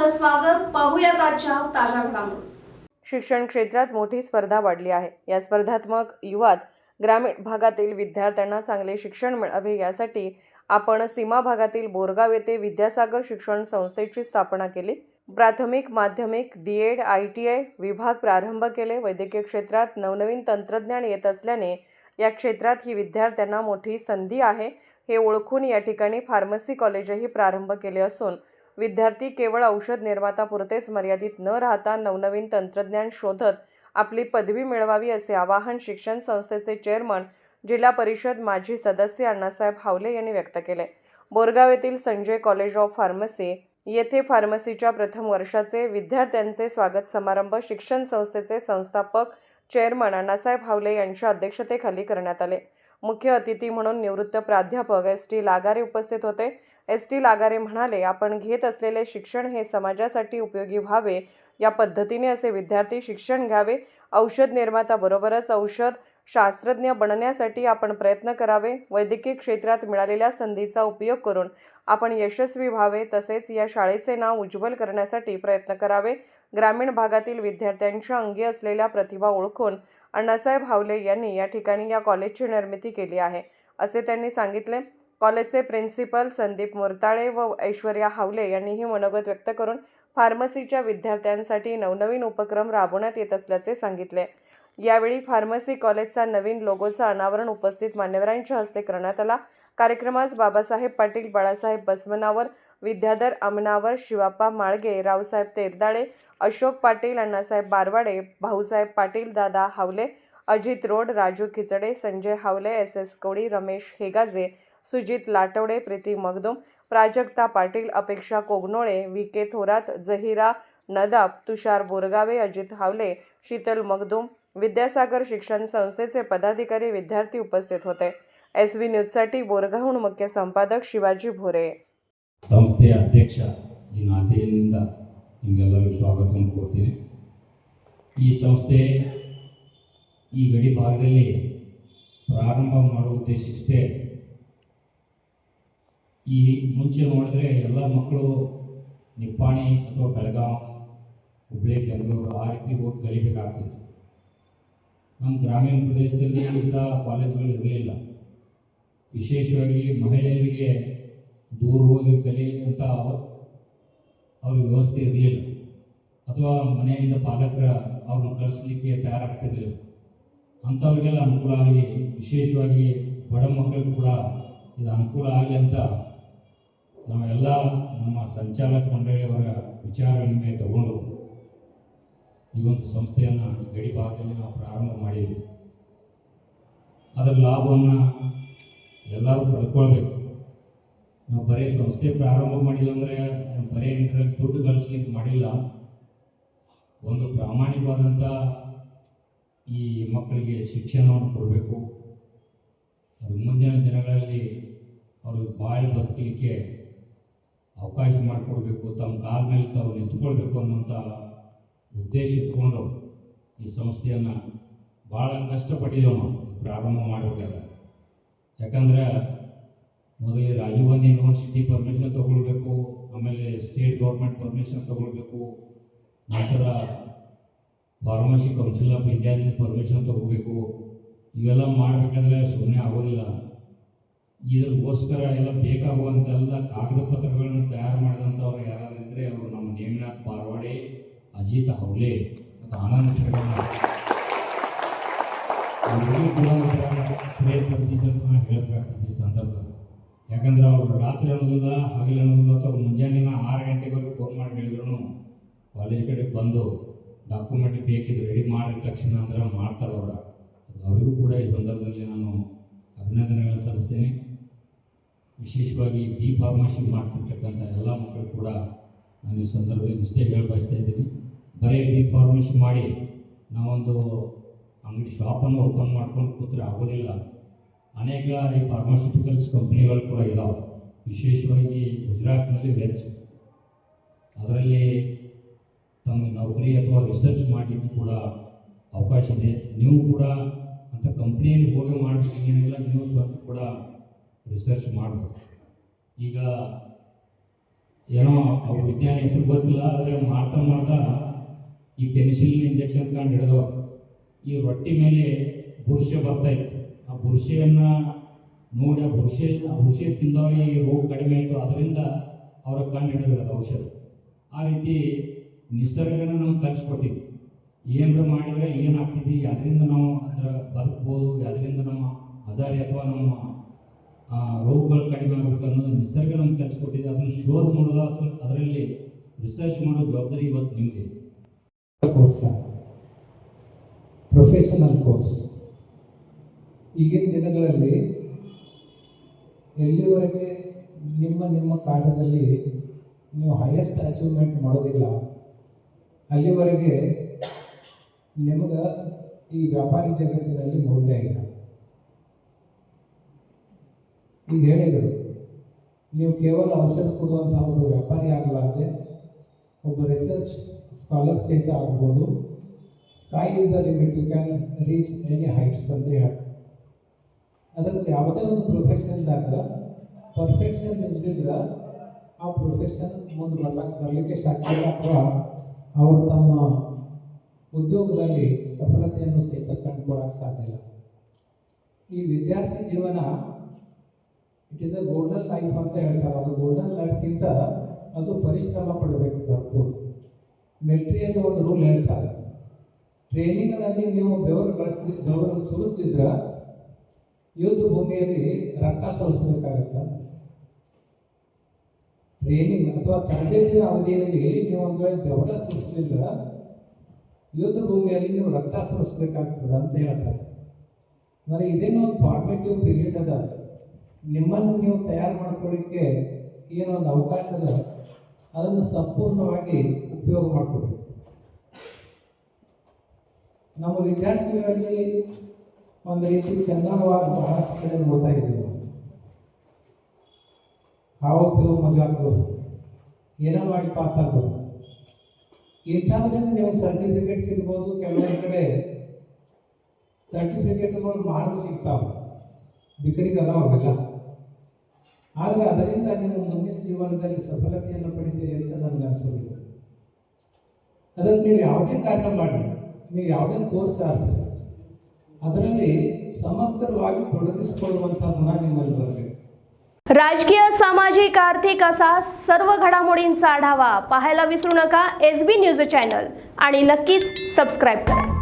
आपलं स्वागत. पाहूयात आजच्या ताज्या घडामोडी. शिक्षण क्षेत्रात मोठी स्पर्धा वाढली आहे. या स्पर्धात्मक युगात ग्रामीण भागातील विद्यार्थ्यांना चांगले शिक्षण मिळावे यासाठी आपण सीमा भागातील बोरगाव येथे विद्यासागर शिक्षण संस्थेची स्थापना केली. प्राथमिक, माध्यमिक, DED, ITI विभाग प्रारंभ केले. वैद्यकीय क्षेत्रात नवनवीन तंत्रज्ञान येत असल्याने या क्षेत्रात ही विद्यार्थ्यांना मोठी संधी आहे हे ओळखून या ठिकाणी फार्मसी कॉलेजही प्रारंभ केले असून विद्यार्थी केवळ औषध निर्मातापुरतेच मर्यादित न राहता नवनवीन तंत्रज्ञान शोधत आपली पदवी मिळवावी असे आवाहन शिक्षण संस्थेचे चेअरमन, जिल्हा परिषद माजी सदस्य अण्णासाहेब हावले यांनी व्यक्त केले. बोरगाव येथील संजय कॉलेज ऑफ फार्मसी येथे फार्मसीच्या प्रथम वर्षाचे विद्यार्थ्यांचे स्वागत समारंभ शिक्षण संस्थेचे संस्थापक चेअरमन अण्णासाहेब हावले यांच्या अध्यक्षतेखाली करण्यात आले. मुख्य अतिथी म्हणून निवृत्त प्राध्यापक S.T. लागारे उपस्थित होते. S.T. लागारे म्हणाले, आपण घेत असलेले शिक्षण हे समाजासाठी उपयोगी व्हावे या पद्धतीने असे विद्यार्थी शिक्षण घ्यावे. औषध निर्मात्याबरोबरच औषध शास्त्रज्ञ बनण्यासाठी आपण प्रयत्न करावे. वैद्यकीय क्षेत्रात मिळालेल्या संधीचा उपयोग करून आपण यशस्वी व्हावे. तसेच या शाळेचे नाव उज्ज्वल करण्यासाठी प्रयत्न करावे. ग्रामीण भागातील विद्यार्थ्यांच्या अंगी असलेल्या प्रतिभा ओळखून अण्णासाहेब हावले यांनी या ठिकाणी या कॉलेजची निर्मिती केली आहे असे त्यांनी सांगितले. कॉलेजचे प्रिन्सिपल संदीप मुरताळे व ऐश्वर्या हावले यांनीही मनोगत व्यक्त करून फार्मसीच्या विद्यार्थ्यांसाठी नवनवीन उपक्रम राबवण्यात येत असल्याचे सांगितले. यावेळी फार्मसी कॉलेजचा नवीन लोगोचा अनावरण उपस्थित मान्यवरांच्या हस्ते करण्यात आला. कार्यक्रमास बाबासाहेब पाटील, बाळासाहेब बसवनावर, विद्याधर अमनावर, शिवाप्पा माळगे, रावसाहेब तेरदाळे, अशोक पाटील, अण्णासाहेब बारवाडे, भाऊसाहेब पाटील, दादा हावले, अजित रोड, राजू खिचडे, संजय हावले, SS कोळी, रमेश हेगाजे, सुजित लाटवडे, प्रीती मगदूम, प्राजक्ता पाटील, अपेक्षा कोगनोळे, VK थोरात, जहिरा नदाब, तुषार बोरगावे, अजित हावले, शीतल मगदूम, विद्यासागर शिक्षण संस्थेचे पदाधिकारी, विद्यार्थी उपस्थित होते. SV न्यूजसाठी बोरगावहून मुख्य संपादक शिवाजी भोरे. ಸಂಸ್ಥೆಯ ಅಧ್ಯಕ್ಷ ಈ ನಾತೆಯಿಂದ ನಿಮಗೆಲ್ಲರಿಗೂ ಸ್ವಾಗತವನ್ನು ಕೊಡ್ತೀನಿ. ಈ ಸಂಸ್ಥೆ ಈ ಗಡಿ ಭಾಗದಲ್ಲಿ ಪ್ರಾರಂಭ ಮಾಡುವ ಉದ್ದೇಶ ಇಷ್ಟೇ. ಈ ಮುಂಚೆ ನೋಡಿದ್ರೆ ಎಲ್ಲ ಮಕ್ಕಳು ನಿಪ್ಪಾಣಿ ಅಥವಾ ಬೆಳಗಾವಿ, ಹುಬ್ಬಳ್ಳಿ, ಬೆಂಗಳೂರು ಆ ರೀತಿ ಹೋಗಿ ಕಲಿಬೇಕಾಗ್ತಿತ್ತು. ನಮ್ಮ ಗ್ರಾಮೀಣ ಪ್ರದೇಶದಲ್ಲಿ ಇಂಥ ಕಾಲೇಜುಗಳು ಇರಲಿಲ್ಲ. ವಿಶೇಷವಾಗಿ ಮಹಿಳೆಯರಿಗೆ ದೂರ ಹೋಗಿ ಕಲಿಯುವಂಥ ಅವ್ರಿಗೆ ವ್ಯವಸ್ಥೆ ಇರಲಿಲ್ಲ, ಅಥವಾ ಮನೆಯಿಂದ ಪಾಲಕರ ಅವ್ರನ್ನ ಕಳಿಸ್ಲಿಕ್ಕೆ ತಯಾರಾಗ್ತಿರಲಿಲ್ಲ. ಅಂಥವ್ರಿಗೆಲ್ಲ ಅನುಕೂಲ ಆಗಲಿ, ವಿಶೇಷವಾಗಿ ಬಡ ಮಕ್ಕಳಿಗೂ ಕೂಡ ಇದು ಅನುಕೂಲ ಆಗಲಿ ಅಂತ ನಾವೆಲ್ಲ ನಮ್ಮ ಸಂಚಾಲಕ ಮಂಡಳಿಯವರ ವಿಚಾರ ವಿನಿಮಯ ತಗೊಂಡು ಈ ಒಂದು ಸಂಸ್ಥೆಯನ್ನು ಗಡಿ ಭಾಗದಲ್ಲಿ ನಾವು ಪ್ರಾರಂಭ ಮಾಡಿದ್ವಿ. ಅದರ ಲಾಭವನ್ನು ಎಲ್ಲರೂ ಪಡ್ಕೊಳ್ಬೇಕು. ನಾವು ಬರೀ ಸಂಸ್ಥೆ ಪ್ರಾರಂಭ ಮಾಡಿದ್ವಿ ಅಂದರೆ ಬರೀ ಇದರಲ್ಲಿ ದುಡ್ಡು ಗಳಿಸ್ಲಿಕ್ಕೆ ಮಾಡಿಲ್ಲ. ಒಂದು ಪ್ರಾಮಾಣಿಕವಾದಂಥ ಈ ಮಕ್ಕಳಿಗೆ ಶಿಕ್ಷಣವನ್ನು ಕೊಡಬೇಕು. ಅದು ಮುಂದಿನ ದಿನಗಳಲ್ಲಿ ಅವರು ಬಾಳಿ ಬದುಕಲಿಕ್ಕೆ ಅವಕಾಶ ಮಾಡಿಕೊಡ್ಬೇಕು, ತಮ್ಮ ಕಾಲ ಮೇಲೆ ತಾವು ನಿಂತ್ಕೊಳ್ಬೇಕು ಅನ್ನೋಂಥ ಉದ್ದೇಶ ಇಟ್ಕೊಂಡು ಈ ಸಂಸ್ಥೆಯನ್ನು ಭಾಳ ಕಷ್ಟಪಟ್ಟಿದ್ದೇವೆ ನಾವು ಪ್ರಾರಂಭ ಮಾಡಬೇಕಾದ್ರೆ. ಯಾಕಂದರೆ ಮೊದಲೇ ರಾಜೀವ್ ಗಾಂಧಿ ಯೂನಿವರ್ಸಿಟಿ ಪರ್ಮಿಷನ್ ತೊಗೊಳ್ಬೇಕು, ಆಮೇಲೆ ಸ್ಟೇಟ್ ಗೌರ್ಮೆಂಟ್ ಪರ್ಮಿಷನ್ ತೊಗೊಳ್ಬೇಕು, ನಂತರ ಫಾರ್ಮಸಿ ಕೌನ್ಸಿಲ್ ಆಫ್ ಇಂಡಿಯಾದಿಂದ ಪರ್ಮಿಷನ್ ತೊಗೋಬೇಕು. ಇವೆಲ್ಲ ಮಾಡಬೇಕಾದ್ರೆ ಸುಮ್ಮನೆ ಆಗೋದಿಲ್ಲ. ಇದಕ್ಕೋಸ್ಕರ ಎಲ್ಲ ಬೇಕಾಗುವಂತೆಲ್ಲ ಕಾಗದ ಪತ್ರಗಳನ್ನು ತಯಾರು ಮಾಡಿದಂಥವ್ರು ಯಾರಾದರೂ ಇದ್ದರೆ ಅವರು ನಮ್ಮ ನೇಮಿನಾಥ್ ಬಾರವಾಡೆ, ಅಜಿತ್ ಹೌಲೆ ಮತ್ತು ಆನಂದ್ ಅವರಿಗೂ ಕೂಡ ಶ್ರೇಯ ಸಲ್ಲಿಸಂತ ನಾನು ಹೇಳಬೇಕಾಗ್ತದೆ ಈ ಸಂದರ್ಭದಲ್ಲಿ. ಯಾಕಂದರೆ ಅವರು ರಾತ್ರಿ ಅನ್ನೋದಿಲ್ಲ, ಹಗಲು ಅನ್ನೋದಿಲ್ಲ, ಅಥವಾ ಮುಂಜಾನೆ 6 ಗಂಟೆವರೆಗೆ ಫೋನ್ ಮಾಡಿ ಹೇಳಿದ್ರು ಕಾಲೇಜ್ ಕಡೆಗೆ ಬಂದು ಡಾಕ್ಯುಮೆಂಟ್ ಬೇಕಿದ್ದು ರೆಡಿ ಮಾಡಿದ ತಕ್ಷಣ ಅಂದ್ರೆ ಮಾಡ್ತಾರೆ ಅವರು. ಅವರಿಗೂ ಕೂಡ ಈ ಸಂದರ್ಭದಲ್ಲಿ ನಾನು ಅಭಿನಂದನೆಗಳನ್ನು ಸಲ್ಲಿಸ್ತೇನೆ. ವಿಶೇಷವಾಗಿ ಫಾರ್ಮಸಿ ಮಾಡ್ತಿರ್ತಕ್ಕಂಥ ಎಲ್ಲ ಮಕ್ಕಳು ಕೂಡ ನಾನು ಈ ಸಂದರ್ಭದಲ್ಲಿ ಇಷ್ಟೇ ಹೇಳಿ ಬಯಸ್ತಾ ಇದ್ದೀನಿ. ಬರೀ ಫಾರ್ಮಸಿ ಮಾಡಿ ನಾವೊಂದು ಅಂಗಡಿ ಶಾಪನ್ನು ಓಪನ್ ಮಾಡ್ಕೊಂಡು ಕೂತ್ರೆ ಆಗೋದಿಲ್ಲ. ಅನೇಕ ಈ ಫಾರ್ಮಾಸ್ಯೂಟಿಕಲ್ಸ್ ಕಂಪ್ನಿಗಳು ಕೂಡ ಇದ್ದಾವೆ, ವಿಶೇಷವಾಗಿ ಗುಜರಾತ್ನಲ್ಲಿ ಹೆಚ್ಚು. ಅದರಲ್ಲಿ ತಮಗೆ ನೌಕರಿ ಅಥವಾ ರಿಸರ್ಚ್ ಮಾಡಲಿಕ್ಕೆ ಕೂಡ ಅವಕಾಶ ಇದೆ. ನೀವು ಕೂಡ ಅಂಥ ಕಂಪ್ನಿಯಲ್ಲಿ ಹೋಗಿ ಮಾಡಬೇಕೇನಿಲ್ಲ, ನೀವು ಸ್ವಂತ ಕೂಡ ರಿಸರ್ಚ್ ಮಾಡಬೇಕು. ಈಗ ಏನೋ ಅವ್ರ ವಿಜ್ಞಾನ ಹೆಸರು ಗೊತ್ತಿಲ್ಲ, ಆದರೆ ಮಾಡ್ತಾ ಮಾಡ್ತಾ ಈ ಪೆನ್ಸಿಲಿನ್ ಇಂಜೆಕ್ಷನ್ ಕಂಡು ಹಿಡಿದವ್ರು. ಈ ರೊಟ್ಟಿ ಮೇಲೆ ಬುರ್ಷೆ ಬರ್ತಾಯಿತ್ತು. ಆ ಬುರ್ಷೆಯನ್ನು ನೋಡಿ ಆ ಬುರ್ಷೆ ತಿಂದವ್ರಿಗೆ ಈ ರೋಗ ಕಡಿಮೆ ಆಯಿತು. ಅದರಿಂದ ಅವರ ಕಂಡು ಹಿಡಿದ್ರು ಅದು ಔಷಧ. ಆ ರೀತಿ ನಿಸರ್ಗನ ನಮ್ಗೆ ಕಲಿಸ್ಕೊಟ್ಟಿದ್ವಿ. ಏನರ ಮಾಡಿದರೆ ಏನಾಗ್ತಿದ್ವಿ, ಅದರಿಂದ ನಾವು ಅದರ ಬದುಕ್ಬೋದು, ಅದರಿಂದ ನಮ್ಮ ಹಜಾರಿ ಅಥವಾ ನಮ್ಮ ರೋಗಗಳು ಕಡಿಮೆ ಆಗಬೇಕು ಅನ್ನೋದು ನಿಸರ್ಗ ನಮ್ಗೆ ಕಲಿಸ್ಕೊಟ್ಟಿದೆ. ಅದನ್ನು ಶೋಧ ಮಾಡೋದು ಅಥವಾ ಅದರಲ್ಲಿ ರಿಸರ್ಚ್ ಮಾಡೋ ಜವಾಬ್ದಾರಿ ಇವತ್ತು ನಿಮ್ಮದೇ. ಕೋರ್ಸ್ ಪ್ರೊಫೆಷನಲ್ ಕೋರ್ಸ್ ಈಗಿನ ದಿನಗಳಲ್ಲಿ ಎಲ್ಲಿವರೆಗೆ ನಿಮ್ಮ ಕಾರ್ಯದಲ್ಲಿ ನೀವು ಹೈಯೆಸ್ಟ್ ಅಚೀವ್ಮೆಂಟ್ ಮಾಡೋದಿಲ್ಲ ಅಲ್ಲಿವರೆಗೆ ನಿಮಗೆ ಈ ವ್ಯಾಪಾರಿ ಜಗತ್ತಿನಲ್ಲಿ ಮೌಲ್ಯ ಇಲ್ಲ. ಈಗ ಹೇಳಿದರು, ನೀವು ಕೇವಲ ಔಷಧ ಕೊಡುವಂಥ ಒಬ್ಬ ವ್ಯಾಪಾರಿ ಆಗಲಾರದೆ ಒಬ್ಬ ರಿಸರ್ಚ್ ಸ್ಕಾಲರ್ ಸಹಿತ ಆಗ್ಬೋದು. Sky is the limit, you can reach any heights ಅಂತ ಹೇಳ್ತಾರೆ. ಅದಕ್ಕೆ ಯಾವುದೇ ಒಂದು ಪ್ರೊಫೆಷನ್ದಾಗ ಪರ್ಫೆಕ್ಷನ್ ಇಲ್ದಿದ್ರೆ ಆ ಪ್ರೊಫೆಷನ್ ಮುಂದೆ ಬರಲಿಕ್ಕೆ ಸಾಧ್ಯ ಇಲ್ಲ, ಅಥವಾ ಅವರು ತಮ್ಮ ಉದ್ಯೋಗದಲ್ಲಿ ಸಫಲತೆಯನ್ನು ಸಹಿತ ಕಂಡುಕೊಳ್ಳೋಕೆ ಸಾಧ್ಯ ಇಲ್ಲ. ಈ ವಿದ್ಯಾರ್ಥಿ ಜೀವನ it is a golden life ಅಂತ ಹೇಳ್ತಾರೆ. ಅದು ಗೋಲ್ಡನ್ ಲೈಫ್ಗಿಂತ ಅದು ಪರಿಶ್ರಮ ಪಡಬೇಕು ಭರ್ಪೂರು. ಮಿಲಿಟ್ರಿಯಲ್ಲಿ ಒಂದು ರೂಲ್ ಹೇಳ್ತಾರೆ, ಟ್ರೈನಿಂಗ್ನಲ್ಲಿ ನೀವು ಬೆವರು ಸುರಿಸ್ತಿದ್ರೆ ಯುದ್ಧ ಭೂಮಿಯಲ್ಲಿ ರಕ್ತ ಸುರಿಸ್ಬೇಕಾಗತ್ತೆ. ಟ್ರೈನಿಂಗ್ ಅಥವಾ ತರಬೇತಿಯ ಅವಧಿಯಲ್ಲಿ ನೀವು ಒಂದು ವೇಳೆ ಬೆವರ ಸುರಿಸಲಿಲ್ಲ ಯುದ್ಧ ಭೂಮಿಯಲ್ಲಿ ನೀವು ರಕ್ತ ಸುರಿಸ್ಬೇಕಾಗ್ತದೆ ಅಂತ ಹೇಳ್ತಾರೆ. ಅಂದರೆ ಇದೇನೋ ಒಂದು ಫಾರ್ಮೇಟಿವ್ ಪೀರಿಯಡ್ ಅದ. ನಿಮ್ಮನ್ನು ನೀವು ತಯಾರು ಮಾಡ್ಕೊಳ್ಳಿಕ್ಕೆ ಏನೊಂದು ಅವಕಾಶ ಅದ, ಅದನ್ನು ಸಂಪೂರ್ಣವಾಗಿ ಉಪಯೋಗ ಮಾಡ್ಕೋಬೇಕು. ನಮ್ಮ ವಿದ್ಯಾರ್ಥಿಗಳಲ್ಲಿ ಒಂದು ರೀತಿ ಚಂದನವಾದ ಬಹಳಷ್ಟು ಕಡೆ ನೋಡ್ತಾ ಇದ್ದೀವಿ. ಹಾವು ಉಪಯೋಗ ಮಜಾ ಆಗ್ಬೋದು, ಏನೋ ಮಾಡಿ ಪಾಸ್ ಆಗ್ಬೋದು. ಇಂಥದ್ರಿಂದ ನೀವು ಸರ್ಟಿಫಿಕೇಟ್ ಸಿಗ್ಬೋದು. ಕೆಲವೊಂದು ಕಡೆ ಸರ್ಟಿಫಿಕೇಟ್ಗಳು ಮಾರು ಸಿಗ್ತಾವೆ, ಬಿಕರಿಗೆ ಅದಾವೆಲ್ಲ. ಆದರೆ ಅದರಿಂದ ನೀವು ಮುಂದಿನ ಜೀವನದಲ್ಲಿ ಸಫಲತೆಯನ್ನು ಪಡಿತೀರಿ ಅಂತ ನನಗೆ ಅನಿಸೋದಿಲ್ಲ. ಅದಕ್ಕೆ ನೀವು ಯಾವುದೇ ಕಾರ್ಯ ಮಾಡಿ, ನೀವು ಯಾವುದೇ ಕೋರ್ಸ್ ಆರಿಸಿ, ಅದರಲ್ಲಿ समग्रವಾಗಿ ತೊಡಗಿಸಿಕೊಳ್ಳುವಂಥ ಗುಣ ನಿಮ್ಮಲ್ಲಿ ಬರಬೇಕು. राजकीय, सामाजिक, आर्थिक असा सर्व घडामोडींचा आढावा पाहायला विसरू नका SB न्यूज चॅनल आणि नक्कीच सबस्क्राईब करा.